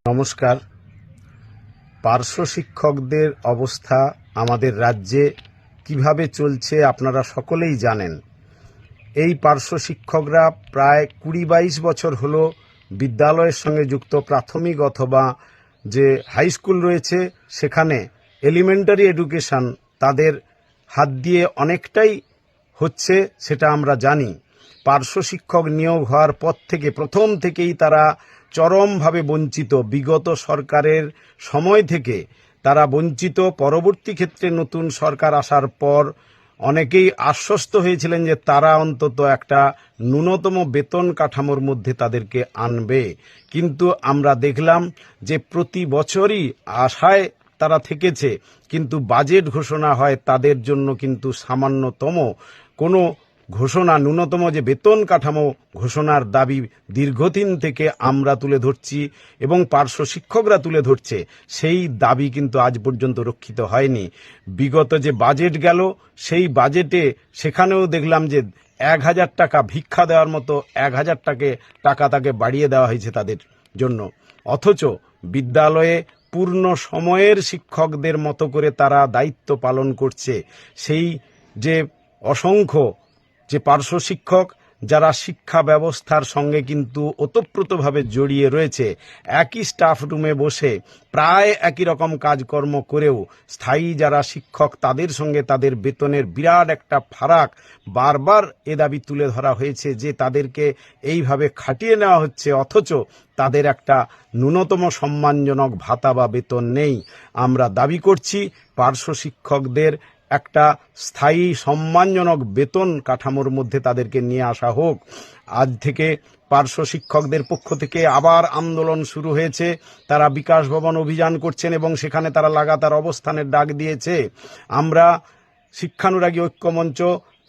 নমস্কার। পার্শ্ব শিক্ষকদের অবস্থা আমাদের রাজ্যে কিভাবে চলছে আপনারা সকলেই জানেন। এই পার্শ্ব শিক্ষকরা প্রায় ২০-২২ বছর হলো বিদ্যালয়ের সঙ্গে যুক্ত। প্রাথমিক অথবা যে হাই স্কুল রয়েছে সেখানে এলিমেন্টারি এডুকেশন তাদের হাত দিয়ে অনেকটাই হচ্ছে, সেটা আমরা জানি। পার্শ্ব শিক্ষক নিয়োগ হওয়ার পর থেকে প্রথম থেকেই তারা চরমভাবে বঞ্চিত। বিগত সরকারের সময় থেকে তারা বঞ্চিত। পরবর্তী ক্ষেত্রে নতুন সরকার আসার পর অনেকেই আশ্বস্ত হয়েছিলেন যে তারা অন্তত একটা ন্যূনতম বেতন কাঠামোর মধ্যে তাদেরকে আনবে, কিন্তু আমরা দেখলাম যে প্রতি বছরই আশায় তারা থেকেছে, কিন্তু বাজেট ঘোষণা হয় তাদের জন্য কিন্তু সামান্যতম কোনো ঘোষণা, ন্যূনতম যে বেতন কাঠামো ঘোষণার দাবি দীর্ঘদিন থেকে আমরা তুলে ধরছি এবং পার্শ্ব শিক্ষকরা তুলে ধরছে, সেই দাবি কিন্তু আজ পর্যন্ত রক্ষিত হয়নি। বিগত যে বাজেট গেল সেই বাজেটে সেখানেও দেখলাম যে ১,০০০ টাকা ভিক্ষা দেওয়ার মতো ১,০০০ টাকা তাকে বাড়িয়ে দেওয়া হয়েছে তাদের জন্য। অথচ বিদ্যালয়ে পূর্ণ সময়ের শিক্ষকদের মতো করে তারা দায়িত্ব পালন করছে। সেই যে অসংখ্য যে পার্শ্ব শিক্ষক যারা শিক্ষা ব্যবস্থার সঙ্গে কিন্তু ওতপ্রোতভাবে জড়িয়ে রয়েছে, একই স্টাফ রুমে বসে প্রায় একই রকম কাজকর্ম করেও স্থায়ী যারা শিক্ষক তাদের সঙ্গে তাদের বেতনের বিরাট একটা ফারাক বারবার এ দাবি তুলে ধরা হয়েছে যে তাদেরকে এইভাবে খাটিয়ে নেওয়া হচ্ছে, অথচ তাদের একটা ন্যূনতম সম্মানজনক ভাতা বা বেতন নেই। আমরা দাবি করছি পার্শ্ব শিক্ষকদের একটা স্থায়ী সম্মানজনক বেতন কাঠামোর মধ্যে তাদেরকে নিয়ে আসা হোক। আজ থেকে পার্শ্ব শিক্ষকদের পক্ষ থেকে আবার আন্দোলন শুরু হয়েছে। তারা বিকাশ ভবন অভিযান করছেন এবং সেখানে তারা লাগাতার অবস্থানের ডাক দিয়েছে। আমরা শিক্ষানুরাগী ঐক্যমঞ্চ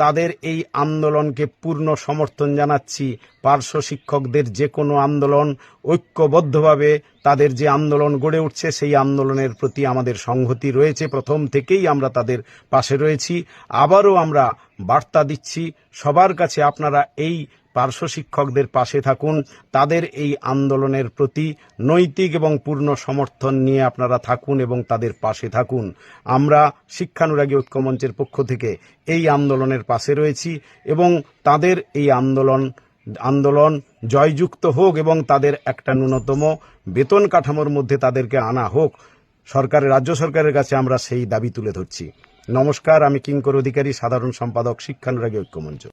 তাদের এই আন্দোলনকে পূর্ণ সমর্থন জানাচ্ছি। পার্শ্ব শিক্ষকদের যে কোনো আন্দোলন ঐক্যবদ্ধভাবে তাদের যে আন্দোলন গড়ে উঠছে সেই আন্দোলনের প্রতি আমাদের সংহতি রয়েছে। প্রথম থেকেই আমরা তাদের পাশে রয়েছি। আবারও আমরা বার্তা দিচ্ছি সবার কাছে, আপনারা এই পার্শ্ব শিক্ষকদের পাশে থাকুন। তাদের এই আন্দোলনের প্রতি নৈতিক এবং পূর্ণ সমর্থন নিয়ে আপনারা থাকুন এবং তাদের পাশে থাকুন। আমরা শিক্ষানুরাগী ঐক্যমঞ্চের পক্ষ থেকে এই আন্দোলনের পাশে রয়েছি এবং তাদের এই আন্দোলন জয়যুক্ত হোক এবং তাদের একটা ন্যূনতম বেতন কাঠামোর মধ্যে তাদেরকে আনা হোক। রাজ্য সরকারের কাছে আমরা সেই দাবি তুলে ধরছি। নমস্কার, আমি কিঙ্কর অধিকারী, সাধারণ সম্পাদক, শিক্ষানুরাগী ঐক্যমঞ্চ।